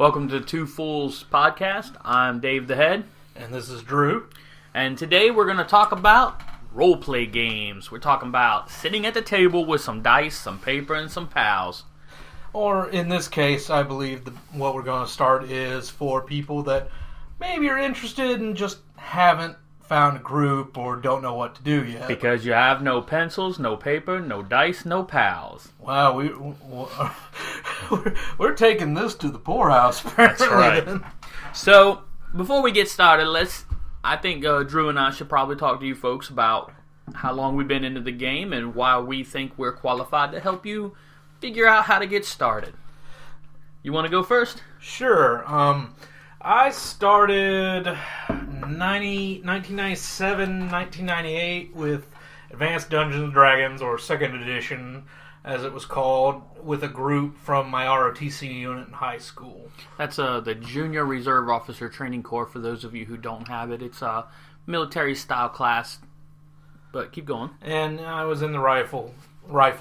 Welcome to Two Fools Podcast. I'm Dave the Head. And this is Drew. And today we're going to talk about role-play games. We're talking about sitting at the table with some dice, some paper, and some pals. Or in this case, I believe what we're going to start is for people that maybe are interested and just haven't found a group or don't know what to do yet. Because you have no pencils, no paper, no dice, no pals. Wow, we're taking this to the poorhouse, apparently. That's right. Then. So, before we get started, I think Drew and I should probably talk to you folks about how long we've been into the game and why we think we're qualified to help you figure out how to get started. You want to go first? Sure. I started 1997, 1998 with Advanced Dungeons & Dragons, or 2nd edition, as it was called, with a group from my ROTC unit in high school. That's the Junior Reserve Officer Training Corps, for those of you who don't have it. It's a military-style class, but keep going. And I was in the Rifle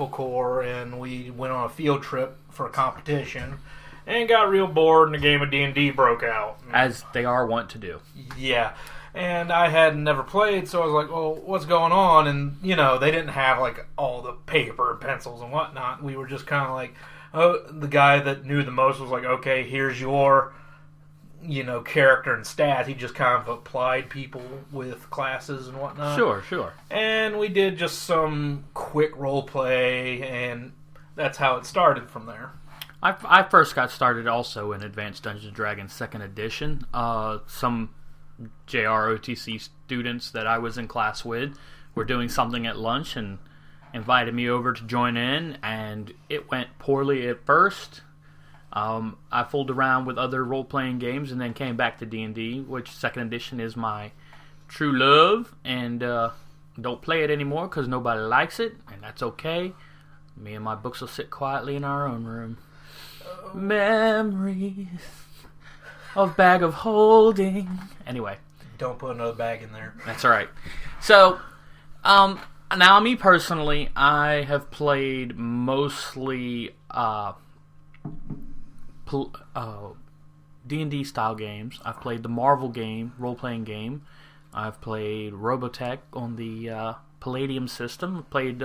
Corps, and we went on a field trip for a competition. And got real bored, and a game of D&D broke out. As they are wont to do. Yeah. And I had never played, so I was like, well, what's going on? And, they didn't have, all the paper and pencils and whatnot. We were just kind of like, the guy that knew the most was like, okay, here's your, character and stats. He just kind of applied people with classes and whatnot. Sure. And we did just some quick role play, and that's how it started from there. I first got started also in Advanced Dungeons & Dragons 2nd edition. Some JROTC students that I was in class with were doing something at lunch and invited me over to join in, and it went poorly at first. I fooled around with other role-playing games and then came back to D&D, which 2nd edition is my true love, and don't play it anymore because nobody likes it, and that's okay. Me and my books will sit quietly in our own room. Memories of Bag of Holding. Anyway. Don't put another bag in there. That's all right. So, now me personally, I have played mostly D&D style games. I've played the Marvel game, role-playing game. I've played Robotech on the Palladium system. I've played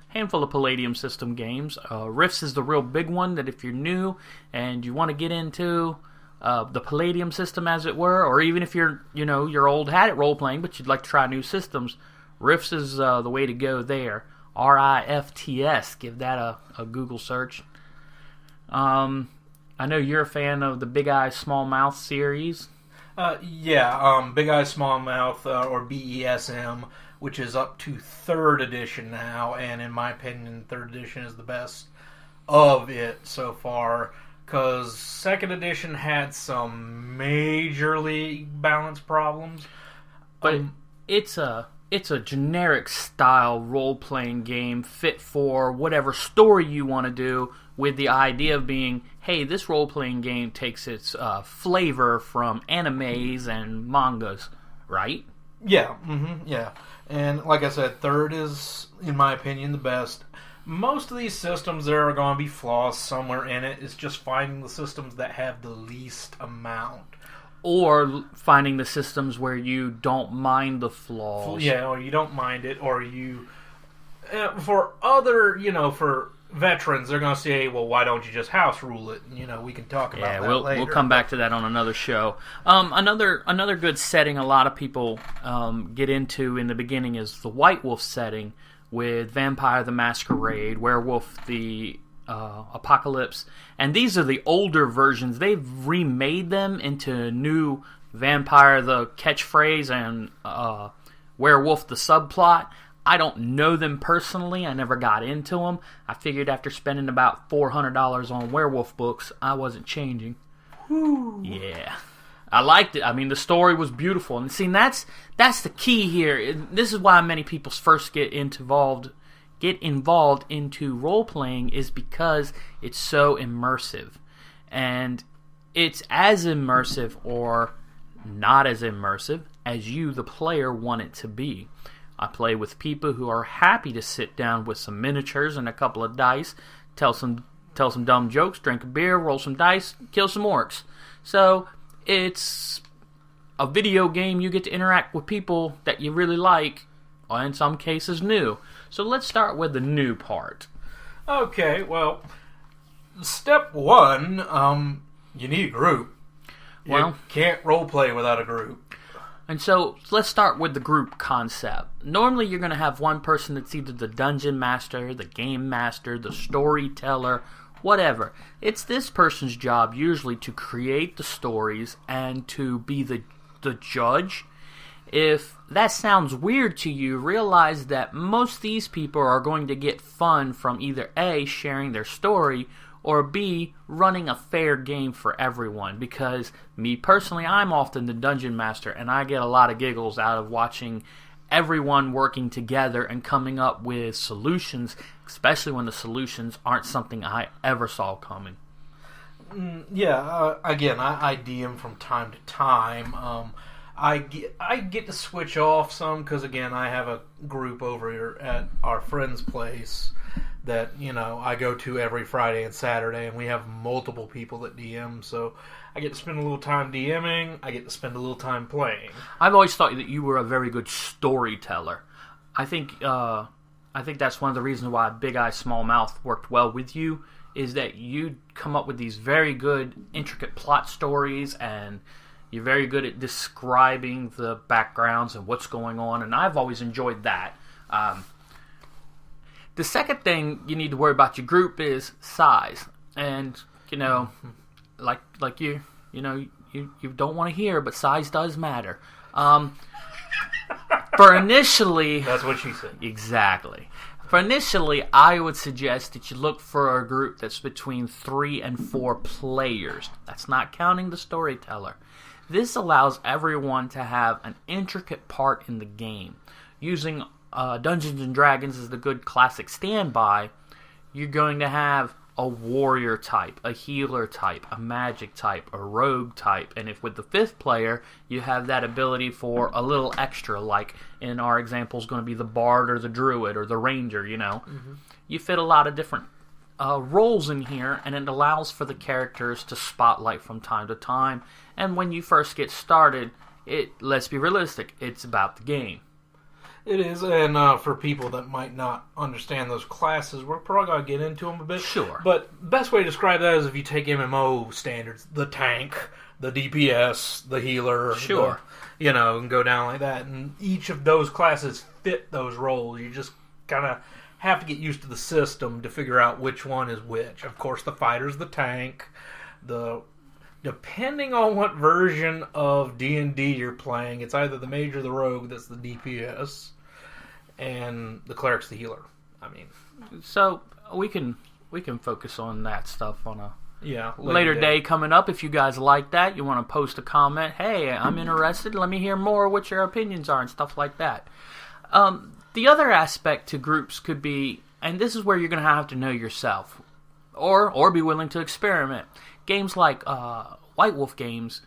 handful of Palladium system games. Rifts is the real big one that if you're new and you want to get into the Palladium system, as it were, or even if you're old hat at role playing but you'd like to try new systems, Rifts is the way to go there. RIFTS. Give that a Google search. I know you're a fan of the Big Eyes Small Mouth series. Big Eyes Small Mouth, or BESM, which is up to 3rd edition now, and in my opinion, 3rd edition is the best of it so far, because 2nd edition had some majorly balance problems. But it's a generic style role-playing game fit for whatever story you want to do, with the idea of being, hey, this role-playing game takes its flavor from animes and mangas, right? Yeah, yeah. And like I said, 3rd is, in my opinion, the best. Most of these systems, there are going to be flaws somewhere in it. It's just finding the systems that have the least amount. Or finding the systems where you don't mind the flaws. Yeah, or you don't mind it, or you... for other, for veterans, they're going to say, well, why don't you just house rule it? And, we can talk about that later. We'll come back to that on another show. Another good setting a lot of people get into in the beginning is the White Wolf setting with Vampire the Masquerade, Werewolf the Apocalypse, and these are the older versions. They've remade them into new Vampire the catchphrase and Werewolf the subplot. I don't know them personally. I never got into them. I figured after spending about $400 on werewolf books, I wasn't changing. Whew. Yeah. I liked it. I mean, the story was beautiful. And see, that's the key here. This is why many people first get involved into role-playing, is because it's so immersive. And it's as immersive or not as immersive as you, the player, want it to be. I play with people who are happy to sit down with some miniatures and a couple of dice, tell some tell some dumb jokes, drink a beer, roll some dice, kill some orcs. So it's a video game. You get to interact with people that you really like, or in some cases new. So let's start with the new part. Okay, well, step one, you need a group. You can't roleplay without a group. And so let's start with the group concept. Normally you're going to have one person that's either the dungeon master, the game master, the storyteller, whatever. It's this person's job usually to create the stories and to be the judge. If that sounds weird to you, realize that most of these people are going to get fun from either A, sharing their story, or B, running a fair game for everyone. Because me personally, I'm often the dungeon master, and I get a lot of giggles out of watching everyone working together and coming up with solutions, especially when the solutions aren't something I ever saw coming. Again, I DM from time to time. I get to switch off some because, again, I have a group over here at our friend's place that, I go to every Friday and Saturday, and we have multiple people that DM, so I get to spend a little time DMing, I get to spend a little time playing. I've always thought that you were a very good storyteller. I think that's one of the reasons why Big Eye Small Mouth worked well with you, is that you come up with these very good, intricate plot stories, and you're very good at describing the backgrounds and what's going on, and I've always enjoyed that. The second thing you need to worry about your group is size. And, like you don't want to hear, but size does matter. For initially... That's what she said. Exactly. For initially, I would suggest that you look for a group that's between 3 and 4 players. That's not counting the storyteller. This allows everyone to have an intricate part in the game. Using Dungeons & Dragons as the good classic standby, you're going to have a warrior type, a healer type, a magic type, a rogue type, and if with the 5th player, you have that ability for a little extra, like in our example is going to be the bard or the druid or the ranger, Mm-hmm. You fit a lot of different roles in here, and it allows for the characters to spotlight from time to time, and when you first get started, let's be realistic, it's about the game. It is, and for people that might not understand those classes, we're probably going to get into them a bit. Sure. But the best way to describe that is if you take MMO standards, the tank, the DPS, the healer. Sure. And go down like that. And each of those classes fit those roles. You just kind of have to get used to the system to figure out which one is which. Of course, the fighter's the tank. Depending on what version of D&D you're playing, it's either the mage or the rogue that's the DPS, and the cleric's the healer. So we can focus on that stuff on a later day coming up. If you guys like that, you want to post a comment, hey, I'm interested, let me hear more what your opinions are and stuff like that. The other aspect to groups could be, and this is where you're going to have to know yourself, or be willing to experiment. Games like White Wolf games,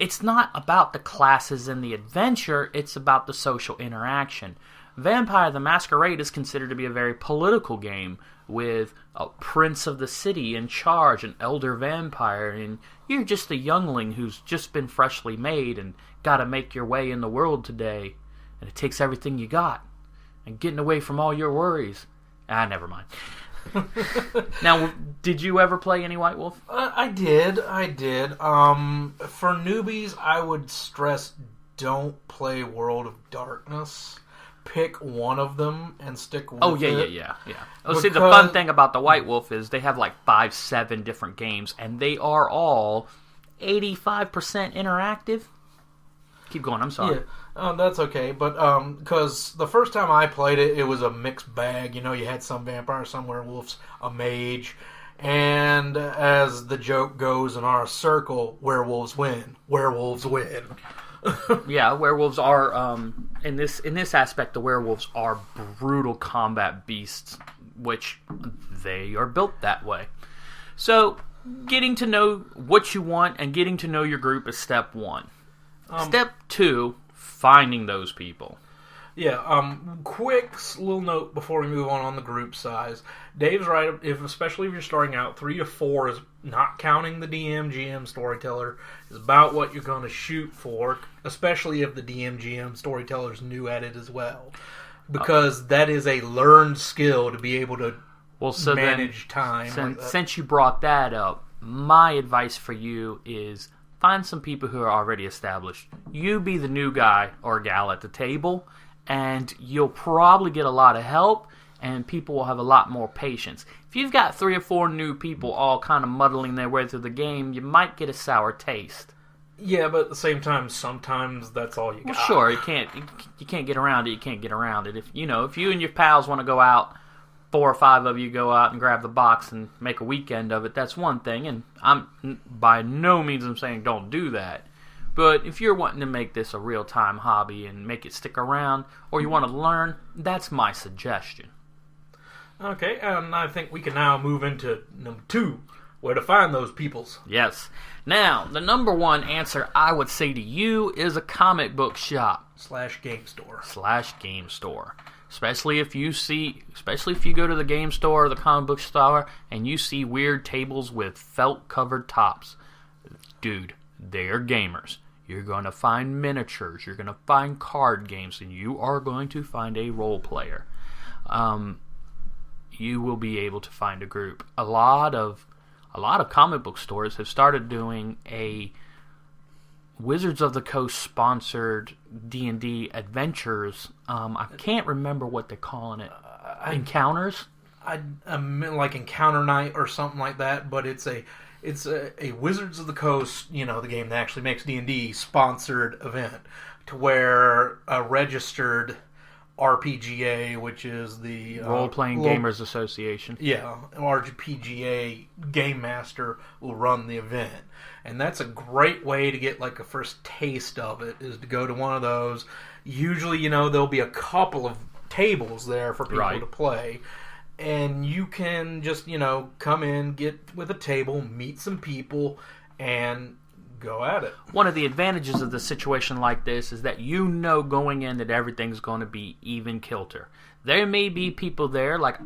it's not about the classes and the adventure, it's about the social interaction. Vampire the Masquerade is considered to be a very political game, with a prince of the city in charge, an elder vampire, and you're just a youngling who's just been freshly made and got to make your way in the world today, and it takes everything you got, and getting away from all your worries. Never mind. Now, did you ever play any White Wolf? I did. For newbies, I would stress don't play World of Darkness. Pick one of them and stick with it. Yeah. See, the fun thing about the White Wolf is they have like 5-7 different games, and they are all 85% interactive. Keep going, I'm sorry. Yeah, that's okay. But because the first time I played it, it was a mixed bag. You had some vampires, some werewolves, a mage. And as the joke goes in our circle, werewolves win. Werewolves win. Yeah, werewolves are, in this aspect, the werewolves are brutal combat beasts, which they are built that way. So, getting to know what you want and getting to know your group is step one. Step two, finding those people. Yeah, quick little note before we move on the group size. Dave's right, especially if you're starting out, 3 to 4 is not counting the DM, GM, storyteller, is about what you're going to shoot for, especially if the DM, GM, storyteller is new at it as well. Because that is a learned skill to be able to manage time. Since you brought that up, my advice for you is find some people who are already established. You be the new guy or gal at the table, and you'll probably get a lot of help, and people will have a lot more patience. If you've got 3 or 4 new people all kind of muddling their way through the game, you might get a sour taste. Yeah, but at the same time, sometimes that's all you got. Well, sure, you can't get around it. You can't get around it. If you and your pals want to go out, 4 or 5 of you go out and grab the box and make a weekend of it, that's one thing. And I'm by no means I'm saying don't do that. But if you're wanting to make this a real-time hobby and make it stick around, or you want to learn, that's my suggestion. Okay, and I think we can now move into number 2, where to find those peoples. Yes. Now, the number 1 answer I would say to you is a comic book shop. /game store. /game store. Especially if you go to the game store or the comic book store and you see weird tables with felt-covered tops. Dude, they're gamers. You're going to find miniatures. You're going to find card games. And you are going to find a role player. You will be able to find a group. A lot of comic book stores have started doing a Wizards of the Coast sponsored D&D adventures. I can't remember what they're calling it. Encounters? Like Encounter Night or something like that, but it's a Wizards of the Coast, the game that actually makes D&D, sponsored event, to where a registered RPGA, which is the Role-Playing Gamers Association. Yeah, RPGA Game Master will run the event. And that's a great way to get like a first taste of it, is to go to one of those. Usually, there'll be a couple of tables there for people to play. And you can just, come in, get with a table, meet some people, and go at it. One of the advantages of the situation like this is that going in that everything's going to be even kilter. There may be people there, like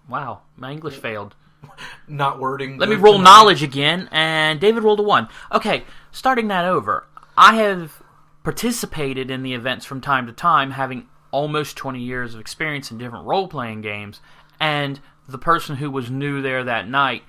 wow, my English failed. Not wording. Let me roll knowledge again, and David rolled a 1. Okay, starting that over. I have participated in the events from time to time, having almost 20 years of experience in different role-playing games, and the person who was new there that night,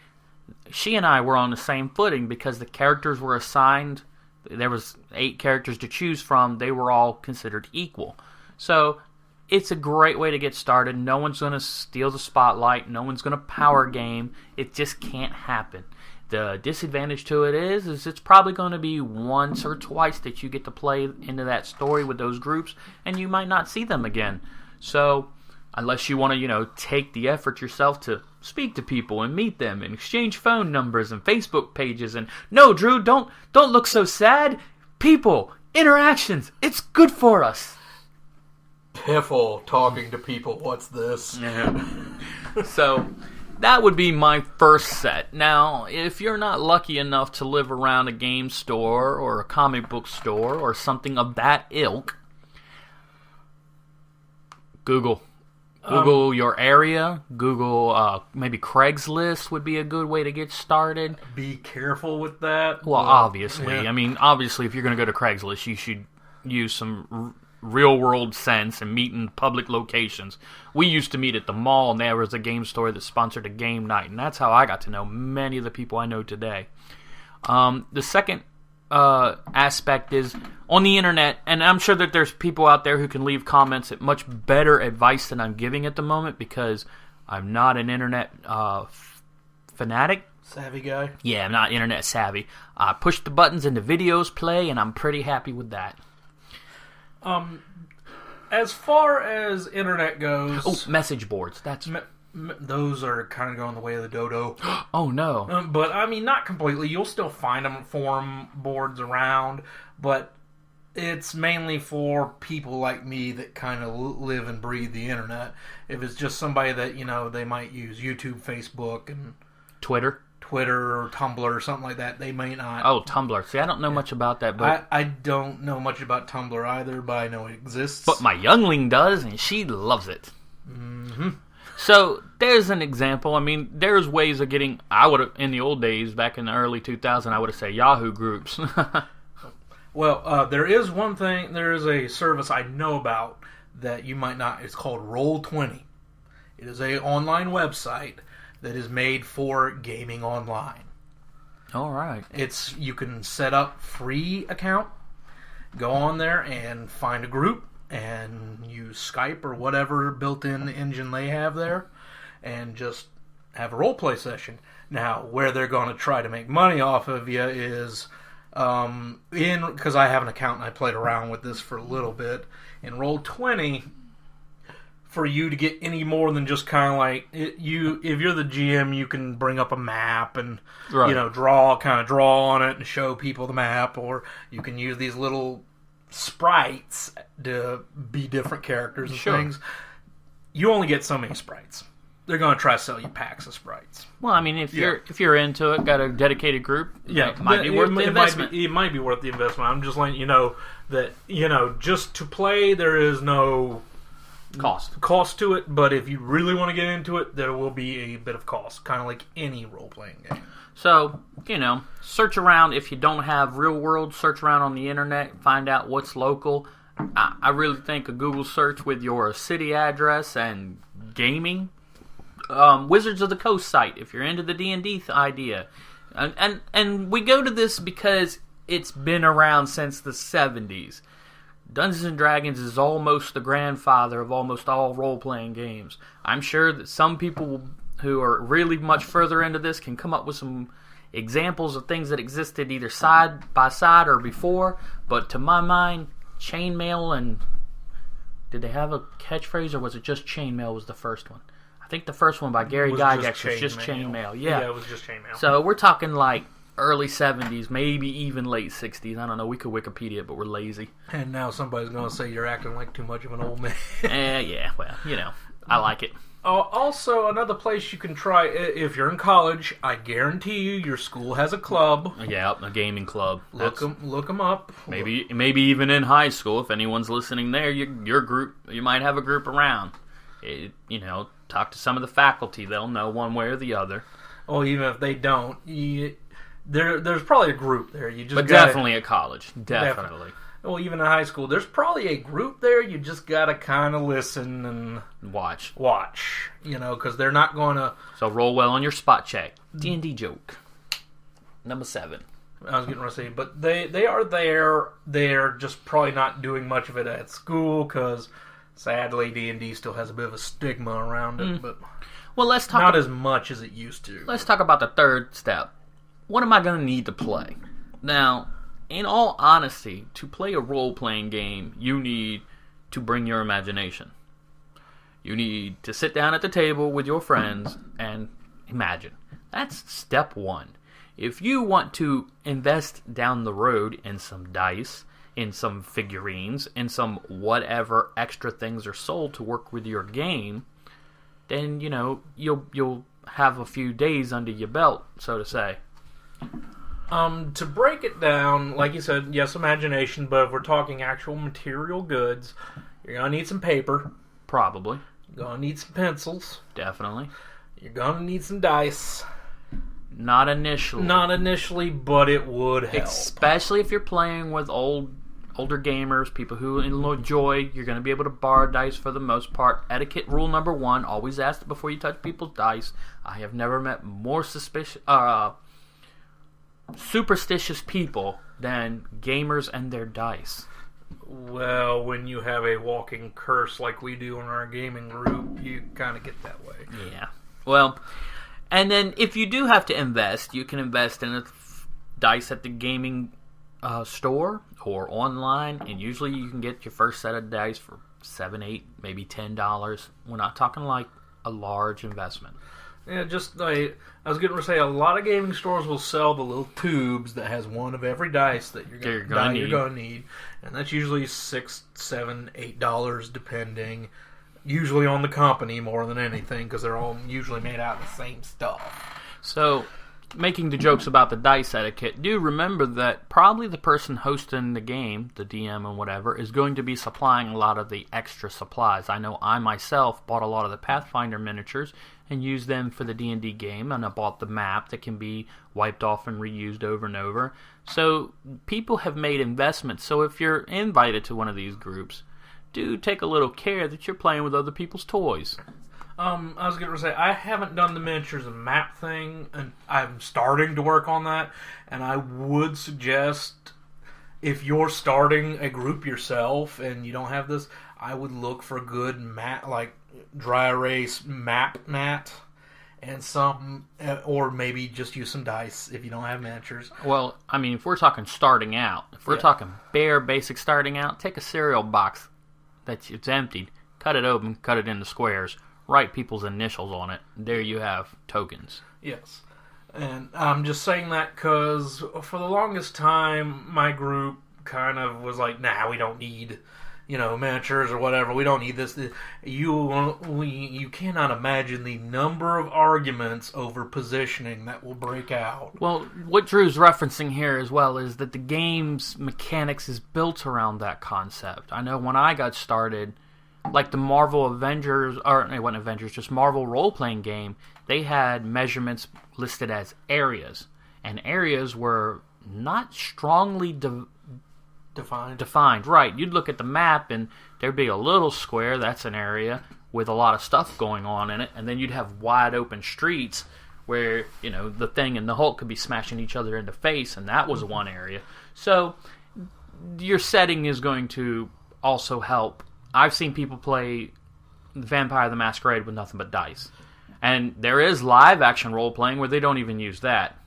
she and I were on the same footing because the characters were assigned. There was 8 characters to choose from. They were all considered equal. So it's a great way to get started. No one's going to steal the spotlight. No one's going to power game. It just can't happen. The disadvantage to it is it's probably going to be once or twice that you get to play into that story with those groups, and you might not see them again. So unless you want to, take the effort yourself to speak to people and meet them and exchange phone numbers and Facebook pages. And no, Drew, don't look so sad. People, interactions, it's good for us. Piffle talking to people. What's this? Yeah. So that would be my first set. Now, if you're not lucky enough to live around a game store or a comic book store or something of that ilk, Google your area. Google maybe Craigslist would be a good way to get started. Be careful with that. Well, obviously. Yeah. I mean, obviously, if you're going to go to Craigslist, you should use some real-world sense and meet in public locations. We used to meet at the mall, and there was a game store that sponsored a game night, and that's how I got to know many of the people I know today. The second aspect is on the internet, and I'm sure that there's people out there who can leave comments at much better advice than I'm giving at the moment, because I'm not an internet fanatic. Savvy guy? Yeah, I'm not internet savvy. I push the buttons and the videos play, and I'm pretty happy with that. As far as internet goes... message boards. That's... those are kind of going the way of the dodo. Oh, no. But, I mean, not completely. You'll still find them forum boards around, but it's mainly for people like me that kind of live and breathe the internet. If it's just somebody that, they might use YouTube, Facebook, and... Twitter. Twitter or Tumblr or something like that, they may not. Oh, Tumblr. See, I don't know much about that, but I don't know much about Tumblr either, but I know it exists. but my youngling does, and she loves it. Mm-hmm. So there's an example. I mean, there's ways of getting. I would have in the old days, back in the early 2000s, I would have said Yahoo groups. Well, there is one thing. There is a service I know about that you might not. It's called Roll20. It is a online website that is made for gaming online. All right. You can set up free account, go on there and find a group, and use Skype or whatever built-in engine they have there, and just have a role-play session. Now, where they're going to try to make money off of you is because I have an account and I played around with this for a little bit. In Roll20, for you to get any more than just kind of like if you're the GM, you can bring up a map and Right. draw on it and show people the map, or you can use these little sprites to be different characters and Sure. things. You only get so many sprites. They're going to try to sell you packs of sprites. Well, I mean, if you're into it, got a dedicated group, it might be worth the investment. It might be worth the investment. I'm just letting you know that just to play, there is no cost to it. But if you really want to get into it, there will be a bit of cost, kind of like any role playing game. So, search around. If you don't have real world, search around on the internet, find out what's local. I really think a Google search with your city address and gaming, Wizards of the Coast site, if you're into the D&D idea. And we go to this because it's been around since the 70s. Dungeons & Dragons is almost the grandfather of almost all role-playing games. I'm sure that some people who are really much further into this can come up with some examples of things that existed either side by side or before, but to my mind, chainmail and... Did they have a catchphrase, or was it just chainmail was the first one? I think the first one by Gary Gygax was just chainmail. Yeah, it was just chainmail. So we're talking like early 70s, maybe even late 60s. I don't know. We could Wikipedia it, but we're lazy. And now somebody's going to say you're acting like too much of an old man. Yeah, well, I like it. Also, another place you can try, if you're in college, I guarantee you your school has a club. Yeah, a gaming club. Look them up. Maybe even in high school, if anyone's listening there, your group, you might have a group around. Talk to some of the faculty. They'll know one way or the other. Oh, even if they don't, there's probably a group there. Definitely at college. Definitely. Well, even in high school, there's probably a group there. You just gotta kind of listen and watch. Because they're not going to. So roll well on your spot check. D&D joke. Number 7. I was getting ready to say, but they are there. They're just probably not doing much of it at school because, sadly, D&D still has a bit of a stigma around it. But let's talk not as much as it used to. Let's talk about the third step. What am I going to need to play? Now, in all honesty, to play a role-playing game, you need to bring your imagination. You need to sit down at the table with your friends and imagine. That's step 1. If you want to invest down the road in some dice, in some figurines, in some whatever extra things are sold to work with your game, then, you'll have a few days under your belt, so to say. To break it down, like you said, yes, imagination, but if we're talking actual material goods, you're going to need some paper. Probably. You're going to need some pencils. Definitely. You're going to need some dice. Not initially. Not initially, but it would help. Especially if you're playing with older gamers, people who enjoy, you're going to be able to borrow dice for the most part. Etiquette rule number 1, always ask before you touch people's dice. I have never met more superstitious people than gamers and their dice. Well, when you have a walking curse like we do in our gaming group, you kind of get that way. Yeah. Well, and then if you do have to invest, you can invest in dice at the gaming store or online, and usually you can get your first set of dice for $7, $8, maybe $10. We're not talking like a large investment. Yeah, just I was going to say, a lot of gaming stores will sell the little tubes that has one of every dice that you're going to need, and that's usually $6, $7, $8 depending. Usually on the company more than anything, because they're all usually made out of the same stuff. So, making the jokes about the dice etiquette, do remember that probably the person hosting the game, the DM and whatever, is going to be supplying a lot of the extra supplies. I know I myself bought a lot of the Pathfinder miniatures and used them for the D&D game, and I bought the map that can be wiped off and reused over and over. So people have made investments. So if you're invited to one of these groups, do take a little care that you're playing with other people's toys. I was going to say, I haven't done the miniatures and map thing, and I'm starting to work on that, and I would suggest, if you're starting a group yourself and you don't have this, I would look for a good mat, like dry erase map mat, and some, or maybe just use some dice if you don't have miniatures. Well, I mean, if we're talking starting out, if we're talking bare basic starting out, take a cereal box it's emptied, cut it open, cut it into squares, write people's initials on it. There you have tokens. Yes. And I'm just saying that because for the longest time, my group kind of was like, nah, we don't need, miniatures or whatever. We don't need this. You cannot imagine the number of arguments over positioning that will break out. Well, what Drew's referencing here as well is that the game's mechanics is built around that concept. I know when I got started, like the Marvel Avengers, or it wasn't Avengers, just Marvel role-playing game, they had measurements listed as areas. And areas were not strongly defined. Right. You'd look at the map and there'd be a little square, that's an area, with a lot of stuff going on in it. And then you'd have wide open streets where, the Thing and the Hulk could be smashing each other in the face, and that was one area. So your setting is going to also help. I've seen people play Vampire the Masquerade with nothing but dice. And there is live action role playing where they don't even use that.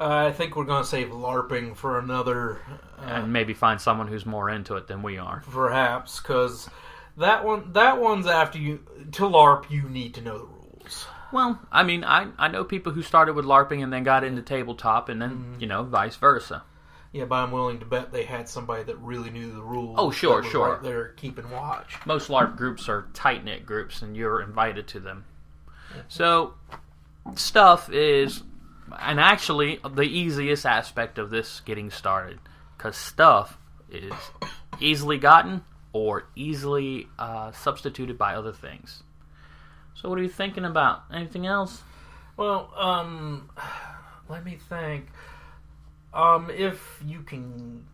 I think we're going to save LARPing for another... and maybe find someone who's more into it than we are. Perhaps, because that one's after you... To LARP, you need to know the rules. Well, I mean, I know people who started with LARPing and then got into tabletop and then, vice versa. Yeah, but I'm willing to bet they had somebody that really knew the rules. Oh, sure. Right there keeping watch. Most LARP groups are tight-knit groups, and you're invited to them. So, stuff is, and actually, the easiest aspect of this getting started, because stuff is easily gotten or easily substituted by other things. So, what are you thinking about? Anything else? Well, let me think. If you can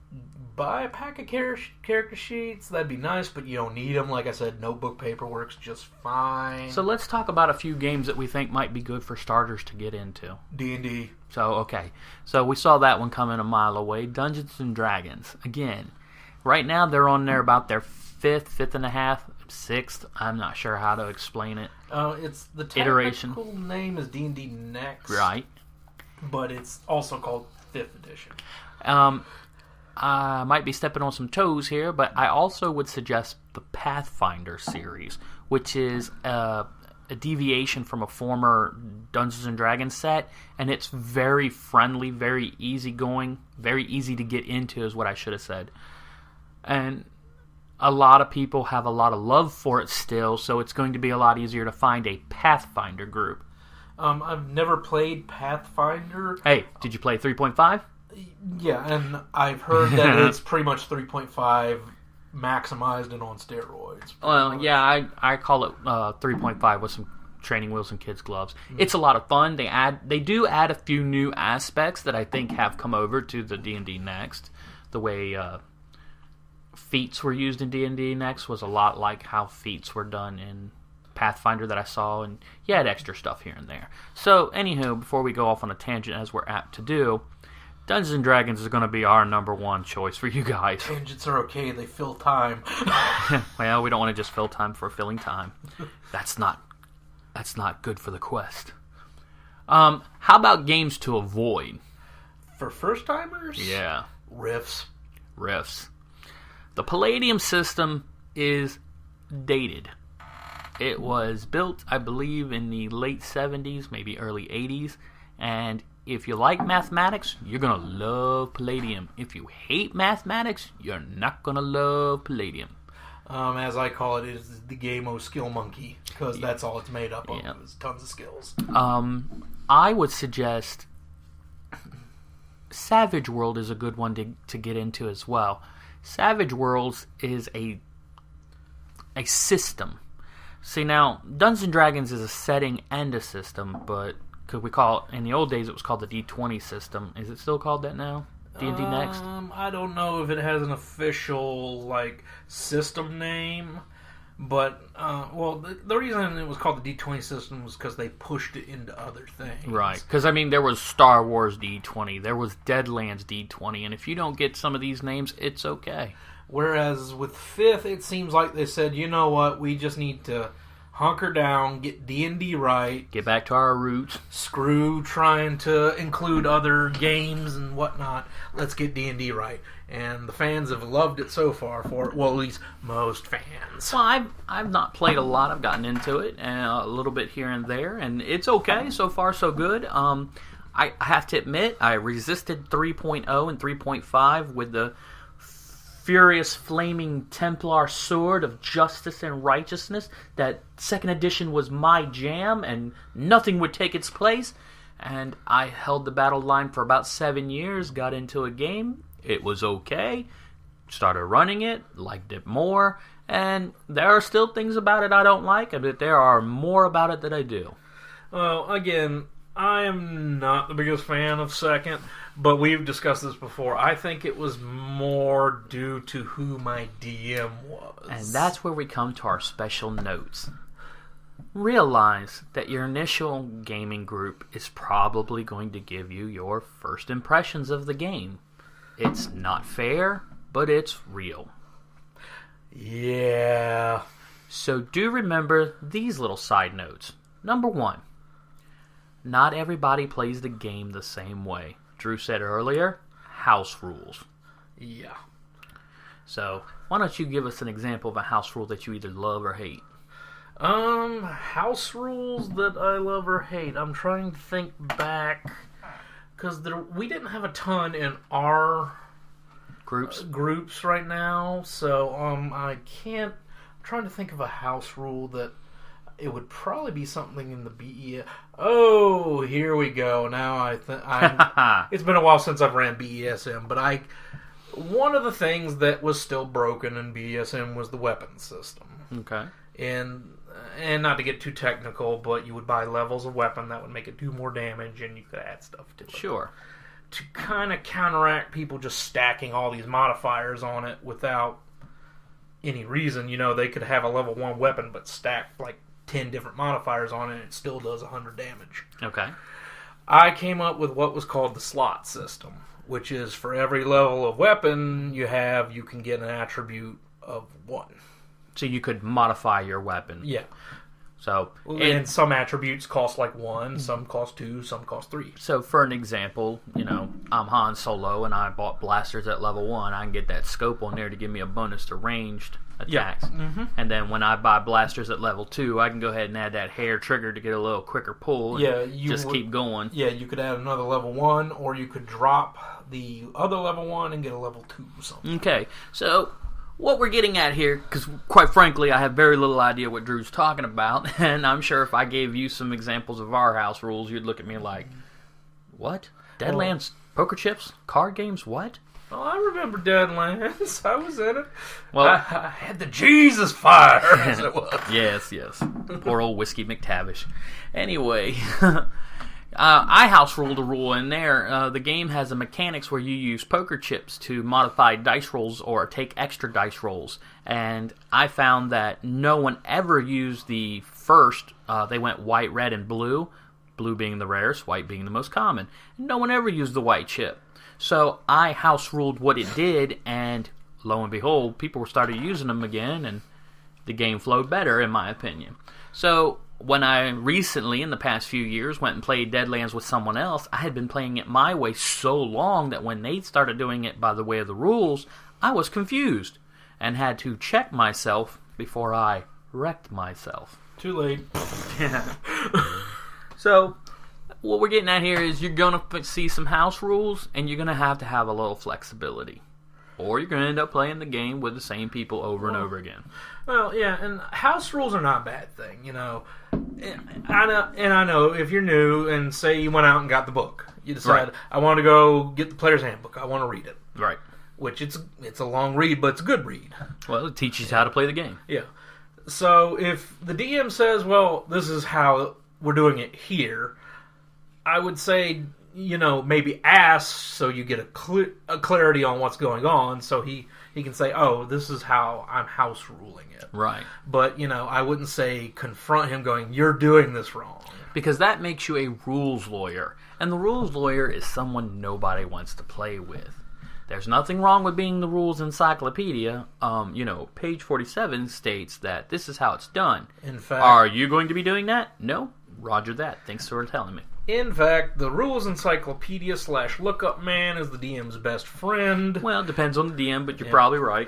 buy a pack of character sheets, that'd be nice, but you don't need them. Like I said, notebook paper works just fine. So let's talk about a few games that we think might be good for starters to get into. D&D. So, okay. So we saw that one coming a mile away. Dungeons & Dragons. Again, right now they're on there about their fifth and a half, sixth. I'm not sure how to explain it. It's the technical name is D&D Next. Right. But it's also called 5th edition. I might be stepping on some toes here, but I also would suggest the Pathfinder series, which is a deviation from a former Dungeons & Dragons set, and it's very friendly, very easygoing, very easy to get into is what I should have said. And a lot of people have a lot of love for it still, so it's going to be a lot easier to find a Pathfinder group. I've never played Pathfinder. Hey, did you play 3.5? Yeah, and I've heard that it's pretty much 3.5 maximized and on steroids. Well, yeah, I call it 3.5 with some training wheels and kids' gloves. It's a lot of fun. They do add a few new aspects that I think have come over to the D&D Next. The way feats were used in D&D Next was a lot like how feats were done in Pathfinder that I saw, and you had extra stuff here and there. So, anywho, before we go off on a tangent as we're apt to do, Dungeons & Dragons is going to be our number one choice for you guys. Tangents are okay, they fill time. Well, we don't want to just fill time for filling time. That's not good for the quest. How about games to avoid? For first-timers? Yeah. Riffs. The Palladium system is dated. It was built, I believe, in the late 70s, maybe early 80s, and if you like mathematics, you're going to love Palladium. If you hate mathematics, you're not going to love Palladium. As I call it, is the game of Skill Monkey, because that's all it's made up of, is tons of skills. I would suggest Savage World is a good one to get into as well. Savage Worlds is a system. See, now, Dungeons & Dragons is a setting and a system, but could we call it, in the old days it was called the D20 system. Is it still called that now? D&D Next? I don't know if it has an official, system name, but, the reason it was called the D20 system was because they pushed it into other things. Right, because, there was Star Wars D20, there was Deadlands D20, and if you don't get some of these names, it's okay. Whereas with 5th, it seems like they said, you know what, we just need to hunker down, get D&D right. Get back to our roots. Screw trying to include other games and whatnot. Let's get D&D right. And the fans have loved it so far for it. Well, at least most fans. Well, I've not played a lot. I've gotten into it and a little bit here and there, and it's okay. So far, so good. I have to admit, I resisted 3.0 and 3.5 with the Furious Flaming Templar Sword of Justice and Righteousness. That second edition was my jam, and nothing would take its place. And I held the battle line for about 7 years, got into a game. It was okay. Started running it, liked it more. And there are still things about it I don't like, but there are more about it that I do. Well, again, I am not the biggest fan of 2nd, but we've discussed this before. I think it was more due to who my DM was. And that's where we come to our special notes. Realize that your initial gaming group is probably going to give you your first impressions of the game. It's not fair, but it's real. Yeah. So do remember these little side notes. Number 1. Not everybody plays the game the same way. Drew said earlier, house rules. Yeah. So, why don't you give us an example of a house rule that you either love or hate? House rules that I love or hate. I'm trying to think back, because we didn't have a ton in our groups right now, so I can't. I'm trying to think of a house rule that it would probably be something in the BES. Oh, here we go. Now I think it's been a while since I've ran BESM, but one of the things that was still broken in BESM was the weapon system. Okay. And not to get too technical, but you would buy levels of weapon that would make it do more damage, and you could add stuff to it. Sure. To kind of counteract people just stacking all these modifiers on it without any reason. They could have a level 1 weapon, but stack 10 different modifiers on it, and it still does 100 damage. Okay. I came up with what was called the slot system, which is for every level of weapon you can get an attribute of 1. So you could modify your weapon. Yeah. So, and some attributes cost 1, some cost 2, some cost 3. So for an example, I'm Han Solo and I bought blasters at level 1. I can get that scope on there to give me a bonus to ranged attacks. Yeah. Mm-hmm. And then when I buy blasters at level 2, I can go ahead and add that hair trigger to get a little quicker pull. And keep going. Yeah, you could add another level 1, or you could drop the other level 1 and get a level 2 or something. Okay, so what we're getting at here, because quite frankly, I have very little idea what Drew's talking about, and I'm sure if I gave you some examples of our house rules, you'd look at me like, what? Deadlands, poker chips, card games, what? Oh, I remember Deadlands. I was in it. Well, I had the Jesus fire, as it was. Yes. Poor old Whiskey McTavish. Anyway, I house ruled a rule in there. The game has a mechanics where you use poker chips to modify dice rolls or take extra dice rolls. And I found that no one ever used the first. They went white, red, and blue. Blue being the rarest, white being the most common. No one ever used the white chip. So I house ruled what it did, and lo and behold, people started using them again, and the game flowed better, in my opinion. So when I recently, in the past few years, went and played Deadlands with someone else, I had been playing it my way so long that when they started doing it by the way of the rules, I was confused and had to check myself before I wrecked myself. Too late. So what we're getting at here is you're going to see some house rules, and you're going to have a little flexibility. Or you're going to end up playing the game with the same people over and over again. Well, yeah, and house rules are not a bad thing, I know if you're new and say you went out and got the book, You decide, Right. I want to go get the player's handbook. I want to read it. Right. Which it's a long read, but it's a good read. Well, it teaches you how to play the game. Yeah. So if the DM says, well, this is how we're doing it here, I would say, maybe ask so you get a clarity on what's going on, so he can say, oh, this is how I'm house ruling it. Right. But, I wouldn't say confront him going, you're doing this wrong. Because that makes you a rules lawyer. And the rules lawyer is someone nobody wants to play with. There's nothing wrong with being the rules encyclopedia. Page 47 states that this is how it's done. In fact, are you going to be doing that? No? Roger that. Thanks for telling me. In fact, the rules encyclopedia / lookup man is the DM's best friend. Well, it depends on the DM, but you're probably right.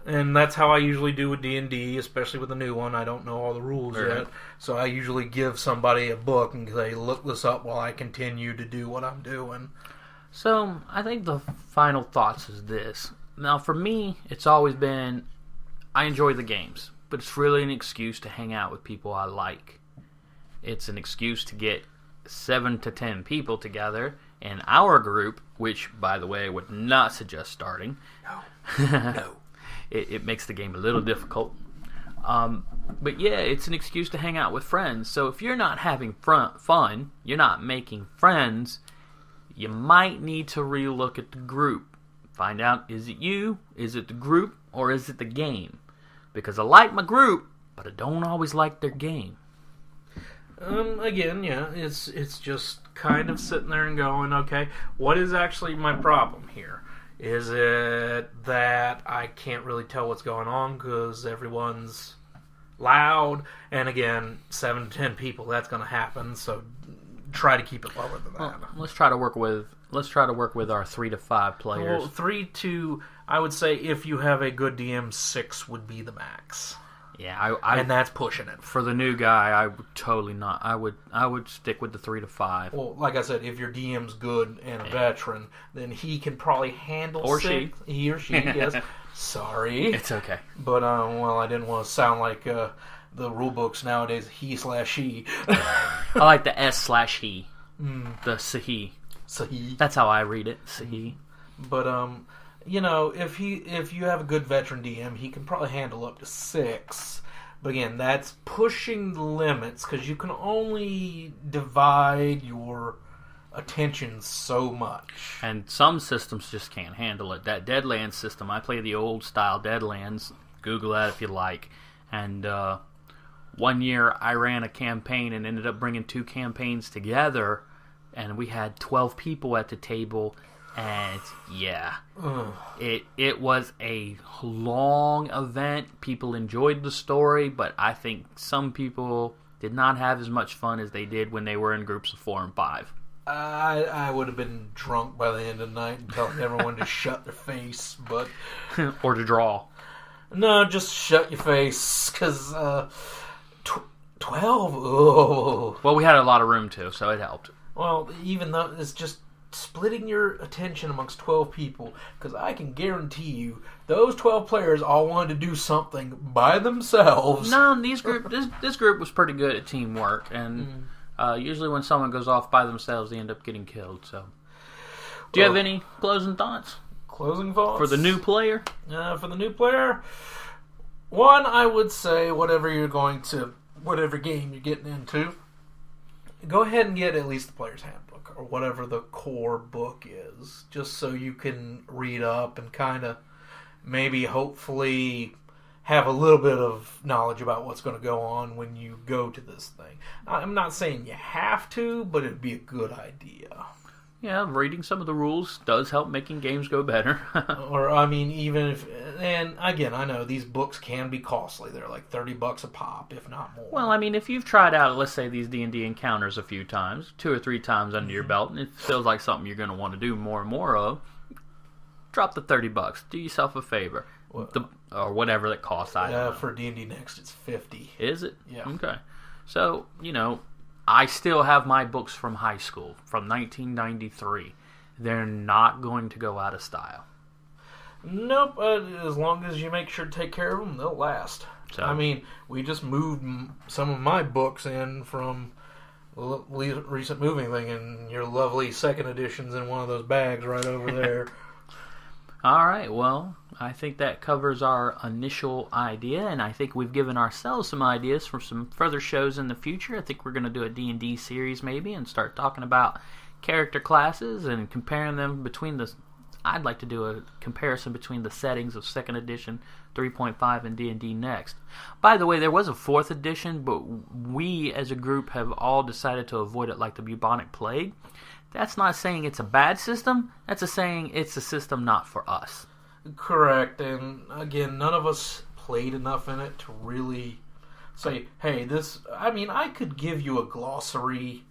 And that's how I usually do with D&D, especially with the new one. I don't know all the rules yet. So I usually give somebody a book and say, look this up while I continue to do what I'm doing. So, I think the final thoughts is this. Now, for me, it's always been, I enjoy the games, but it's really an excuse to hang out with people I like. It's an excuse to get 7 to 10 people together in our group, which, by the way, I would not suggest starting. No. It makes the game a little difficult. But yeah, it's an excuse to hang out with friends. So if you're not having fun, you're not making friends, you might need to relook at the group. Find out, is it you, is it the group, or is it the game? Because I like my group, but I don't always like their game. Again, yeah, it's just kind of sitting there and going, okay, what is actually my problem here? Is it that I can't really tell what's going on because everyone's loud? And again, 7 to 10 people, that's going to happen, so try to keep it lower than that. Well, let's try to work with our 3 to 5 players. Well, 3 to, I would say, if you have a good DM, 6 would be the max. Yeah, and that's pushing it. For the new guy, I would totally not. I would stick with the 3 to 5. Well, like I said, if your DM's good and a veteran, then he can probably handle or 6. He or she, yes. Sorry. It's okay. But, well, I didn't want to sound like the rule books nowadays, he/she. I like the S/he. The Sahi. Sahi. That's how I read it. Sahi. But, if you have a good veteran DM, he can probably handle up to 6. But again, that's pushing the limits because you can only divide your attention so much. And some systems just can't handle it. That Deadlands system, I play the old style Deadlands. Google that if you like. And one year I ran a campaign and ended up bringing 2 campaigns together, and we had 12 people at the table. And yeah, it was a long event. People enjoyed the story, but I think some people did not have as much fun as they did when they were in groups of 4 and 5. I would have been drunk by the end of the night and telling everyone to shut their face, but or to draw. No, just shut your face, because 12. Oh. Well, we had a lot of room too, so it helped. Well, even though it's just splitting your attention amongst 12 people, because I can guarantee you those 12 players all wanted to do something by themselves. No, this group was pretty good at teamwork, and usually when someone goes off by themselves, they end up getting killed. So, do you have any closing thoughts? Closing thoughts? For the new player? For the new player, one, I would say whatever game you're getting into, go ahead and get at least the player's handbook or whatever the core book is, just so you can read up and kind of maybe hopefully have a little bit of knowledge about what's going to go on when you go to this thing. I'm not saying you have to, but it'd be a good idea. Yeah, reading some of the rules does help making games go better. Or, I mean, even if... And, again, I know these books can be costly. They're like $30 a pop, if not more. Well, I mean, if you've tried out, let's say, these D&D encounters a few times, 2 or 3 times under your belt, and it feels like something you're going to want to do more and more of, drop the $30. Do yourself a favor. Or whatever it costs. I don't know. For D&D Next, it's $50. Is it? Yeah. Okay. So, I still have my books from high school, from 1993. They're not going to go out of style. Nope. As long as you make sure to take care of them, they'll last. So, I mean, we just moved some of my books in from recent moving thing, and your lovely second edition's in one of those bags right over there. All right, well, I think that covers our initial idea, and I think we've given ourselves some ideas for some further shows in the future. I think we're going to do a D&D series maybe and start talking about character classes and comparing them between the... I'd like to do a comparison between the settings of 2nd edition, 3.5, and D&D Next. By the way, there was a 4th edition, but we as a group have all decided to avoid it like the bubonic plague. That's not saying it's a bad system. That's saying it's a system not for us. Correct. And again, none of us played enough in it to really say, hey, this... I mean, I could give you a glossary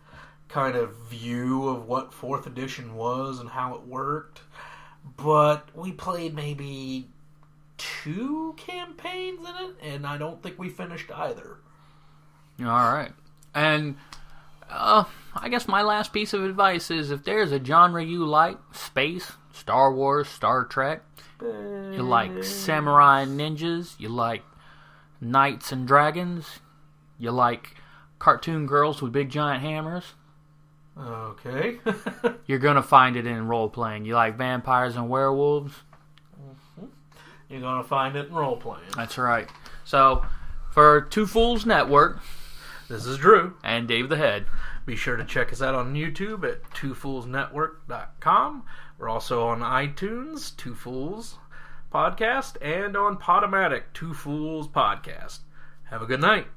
kind of view of what 4th edition was and how it worked. But we played maybe 2 campaigns in it, and I don't think we finished either. All right. And... I guess my last piece of advice is if there's a genre you like, space, Star Wars, Star Trek, you like samurai and ninjas, you like knights and dragons, you like cartoon girls with big giant hammers, okay. you're going to find it in role-playing. You like vampires and werewolves, you're going to find it in role-playing. That's right. So, for Two Fools Network... This is Drew. And Dave the Head. Be sure to check us out on YouTube at twofoolsnetwork.com. We're also on iTunes, Two Fools Podcast, and on Podomatic, Two Fools Podcast. Have a good night.